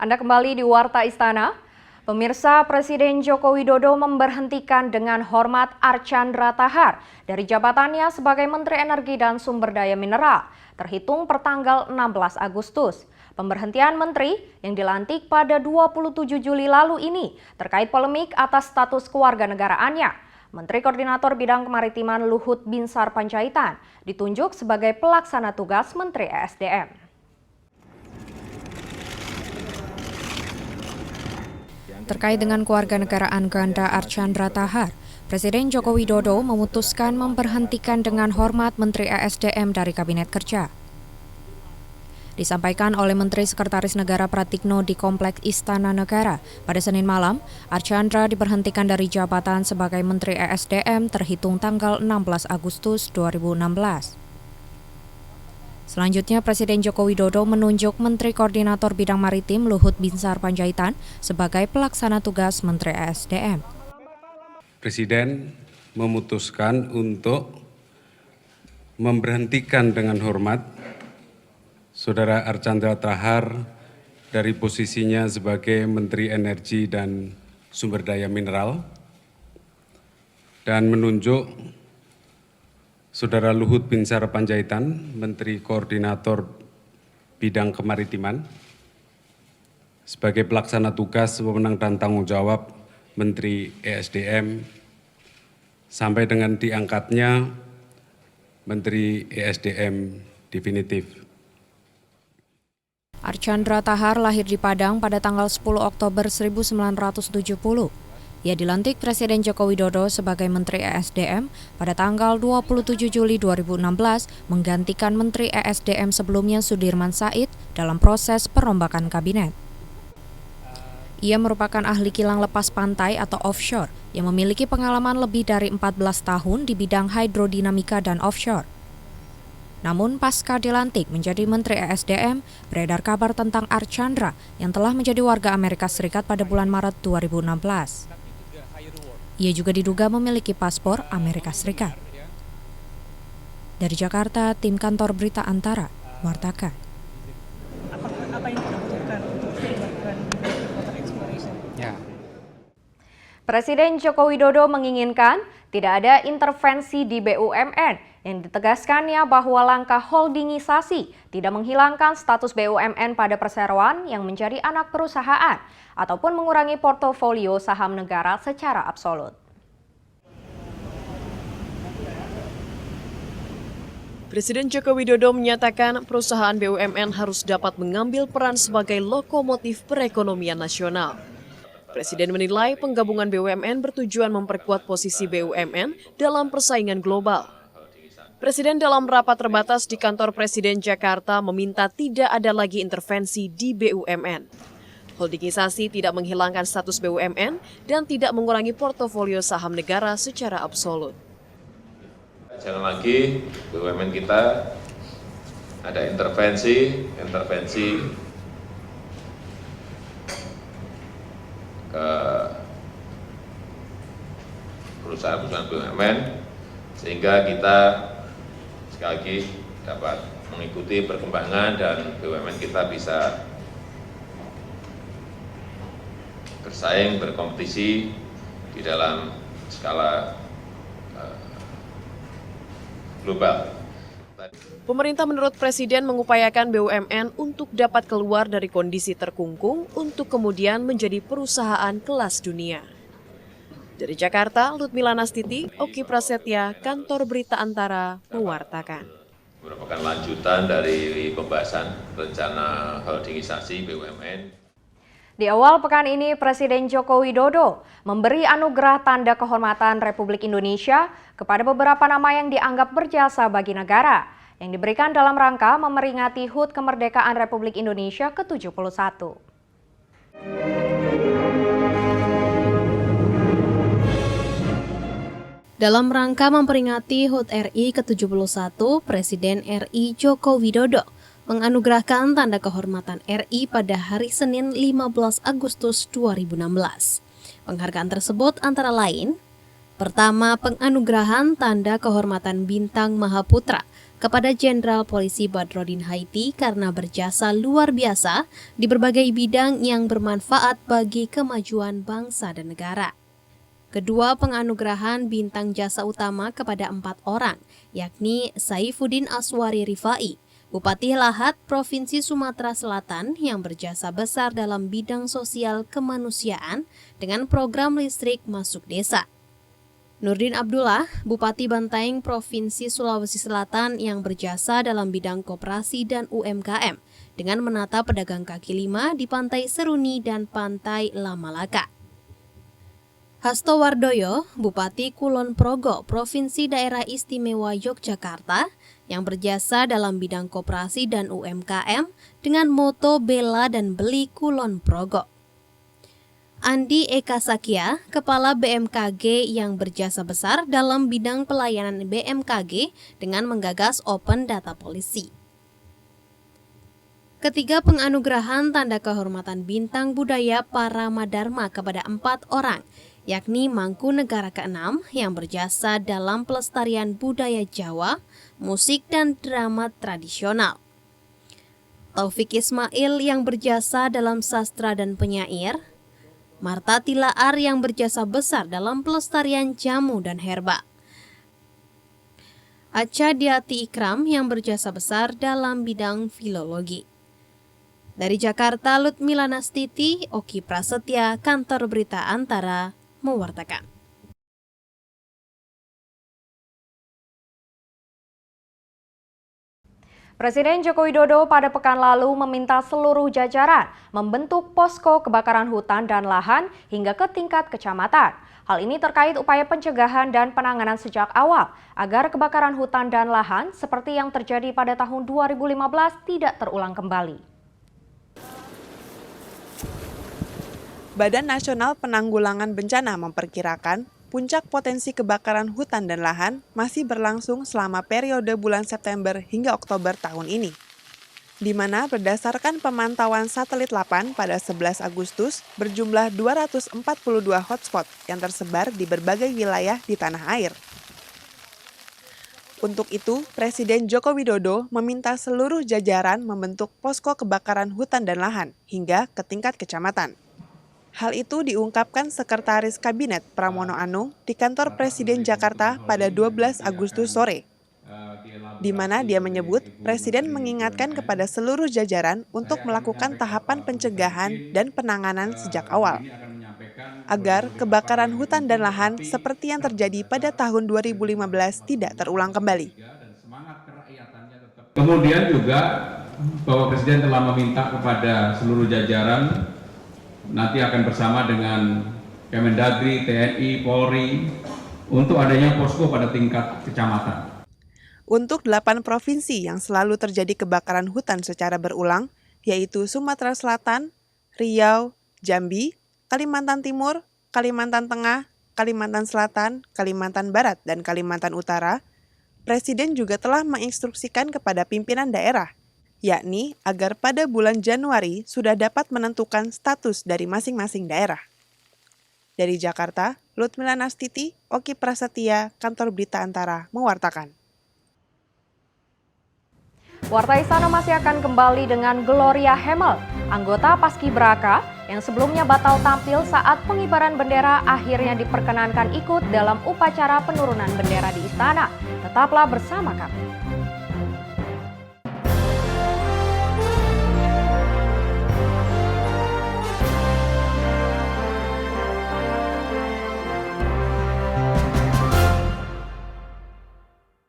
Anda kembali di Warta Istana. Pemirsa, Presiden Joko Widodo memberhentikan dengan hormat Archandra Tahar dari jabatannya sebagai Menteri Energi dan Sumber Daya Mineral, terhitung pertanggal 16 Agustus. Pemberhentian menteri yang dilantik pada 27 Juli lalu ini terkait polemik atas status kewarganegaraannya. Menteri Koordinator Bidang Kemaritiman Luhut Binsar Panjaitan ditunjuk sebagai pelaksana tugas Menteri ESDM. Terkait dengan kewarganegaraan ganda Archandra Tahar, Presiden Joko Widodo memutuskan memberhentikan dengan hormat Menteri ESDM dari Kabinet Kerja. Disampaikan oleh Menteri Sekretaris Negara Pratikno di Kompleks Istana Negara pada Senin malam, Archandra diberhentikan dari jabatan sebagai Menteri ESDM terhitung tanggal 16 Agustus 2016. Selanjutnya, Presiden Joko Widodo menunjuk Menteri Koordinator Bidang Maritim Luhut Binsar Panjaitan sebagai pelaksana tugas Menteri ESDM. Presiden memutuskan untuk memberhentikan dengan hormat Saudara Archandra Tahar dari posisinya sebagai Menteri Energi dan Sumber Daya Mineral dan menunjuk Saudara Luhut Binsar Panjaitan, Menteri Koordinator Bidang Kemaritiman, sebagai pelaksana tugas wewenang dan tanggung jawab Menteri ESDM sampai dengan diangkatnya Menteri ESDM definitif. Archandra Tahar lahir di Padang pada tanggal 10 Oktober 1970. Ia dilantik Presiden Joko Widodo sebagai Menteri ESDM pada tanggal 27 Juli 2016 menggantikan Menteri ESDM sebelumnya Sudirman Said dalam proses perombakan kabinet. Ia merupakan ahli kilang lepas pantai atau offshore yang memiliki pengalaman lebih dari 14 tahun di bidang hidrodinamika dan offshore. Namun pasca dilantik menjadi Menteri ESDM, beredar kabar tentang Archandra yang telah menjadi warga Amerika Serikat pada bulan Maret 2016. Ia juga diduga memiliki paspor Amerika Serikat. Dari Jakarta, tim kantor Berita Antara mewartakan. Apa yang dibutuhkan untuk melakukan water exploration? Presiden Joko Widodo menginginkan tidak ada intervensi di BUMN yang ditegaskannya bahwa langkah holdingisasi tidak menghilangkan status BUMN pada perseroan yang menjadi anak perusahaan ataupun mengurangi portofolio saham negara secara absolut. Presiden Joko Widodo menyatakan perusahaan BUMN harus dapat mengambil peran sebagai lokomotif perekonomian nasional. Presiden menilai penggabungan BUMN bertujuan memperkuat posisi BUMN dalam persaingan global. Presiden dalam rapat terbatas di kantor Presiden Jakarta meminta tidak ada lagi intervensi di BUMN. Holdingisasi tidak menghilangkan status BUMN dan tidak mengurangi portofolio saham negara secara absolut. Jangan lagi BUMN kita ada intervensi ke perusahaan-perusahaan BUMN sehingga kita sekali lagi dapat mengikuti perkembangan dan BUMN kita bisa bersaing, berkompetisi di dalam skala global. Pemerintah menurut Presiden mengupayakan BUMN untuk dapat keluar dari kondisi terkungkung untuk kemudian menjadi perusahaan kelas dunia. Dari Jakarta, Ludmila Nastiti, Oki Prasetya, Kantor Berita Antara, mewartakan. Merupakan lanjutan dari pembahasan rencana holdingisasi BUMN. Di awal pekan ini, Presiden Joko Widodo memberi anugerah tanda kehormatan Republik Indonesia kepada beberapa nama yang dianggap berjasa bagi negara, yang diberikan dalam rangka memperingati HUT Kemerdekaan Republik Indonesia ke-71. Dalam rangka memperingati HUT RI ke-71, Presiden RI Joko Widodo menganugerahkan tanda kehormatan RI pada hari Senin 15 Agustus 2016. Penghargaan tersebut antara lain, pertama, penganugerahan tanda kehormatan Bintang Mahaputra kepada Jenderal Polisi Badrodin Haiti karena berjasa luar biasa di berbagai bidang yang bermanfaat bagi kemajuan bangsa dan negara. Kedua penganugerahan bintang jasa utama kepada 4 orang, yakni Saifuddin Aswari Rifai, Bupati Lahat Provinsi Sumatera Selatan yang berjasa besar dalam bidang sosial kemanusiaan dengan program listrik masuk desa. Nurdin Abdullah, Bupati Bantaeng Provinsi Sulawesi Selatan yang berjasa dalam bidang koperasi dan UMKM dengan menata pedagang kaki lima di Pantai Seruni dan Pantai Lamalaka. Hasto Wardoyo, Bupati Kulon Progo, Provinsi Daerah Istimewa Yogyakarta, yang berjasa dalam bidang koperasi dan UMKM dengan moto Bela dan Beli Kulon Progo. Andi Eka Sakia, Kepala BMKG yang berjasa besar dalam bidang pelayanan BMKG dengan menggagas Open Data Policy. Ketiga penganugerahan tanda kehormatan bintang budaya Paramadharma kepada 4 orang, yakni Mangkunegara ke-6 yang berjasa dalam pelestarian budaya Jawa, musik dan drama tradisional. Taufik Ismail yang berjasa dalam sastra dan penyair, Marta Tilaar yang berjasa besar dalam pelestarian jamu dan herba. Acha Diati Ikram yang berjasa besar dalam bidang filologi. Dari Jakarta, Lutmila Nastiti, Oki Prasetya, Kantor Berita Antara, mewartakan. Presiden Joko Widodo pada pekan lalu meminta seluruh jajaran membentuk posko kebakaran hutan dan lahan hingga ke tingkat kecamatan. Hal ini terkait upaya pencegahan dan penanganan sejak awal agar kebakaran hutan dan lahan seperti yang terjadi pada tahun 2015 tidak terulang kembali. Badan Nasional Penanggulangan Bencana memperkirakan puncak potensi kebakaran hutan dan lahan masih berlangsung selama periode bulan September hingga Oktober tahun ini, di mana berdasarkan pemantauan satelit 8 pada 11 Agustus berjumlah 242 hotspot yang tersebar di berbagai wilayah di tanah air. Untuk itu, Presiden Joko Widodo meminta seluruh jajaran membentuk posko kebakaran hutan dan lahan hingga ke tingkat kecamatan. Hal itu diungkapkan Sekretaris Kabinet Pramono Anung di kantor Presiden Jakarta pada 12 Agustus sore, di mana dia menyebut Presiden mengingatkan kepada seluruh jajaran untuk melakukan tahapan pencegahan dan penanganan sejak awal, agar kebakaran hutan dan lahan seperti yang terjadi pada tahun 2015 tidak terulang kembali. Kemudian juga Bapak Presiden telah meminta kepada seluruh jajaran nanti akan bersama dengan Kemendagri, TNI, Polri untuk adanya posko pada tingkat kecamatan. Untuk 8 provinsi yang selalu terjadi kebakaran hutan secara berulang, yaitu Sumatera Selatan, Riau, Jambi, Kalimantan Timur, Kalimantan Tengah, Kalimantan Selatan, Kalimantan Barat, dan Kalimantan Utara, Presiden juga telah menginstruksikan kepada pimpinan daerah, yakni agar pada bulan Januari sudah dapat menentukan status dari masing-masing daerah. Dari Jakarta, Lutmila Nastiti, Oki Prasetya, Kantor Berita Antara, mewartakan. Warta Istana masih akan kembali dengan Gloria Hemel, anggota Paskibraka yang sebelumnya batal tampil saat pengibaran bendera akhirnya diperkenankan ikut dalam upacara penurunan bendera di Istana. Tetaplah bersama kami.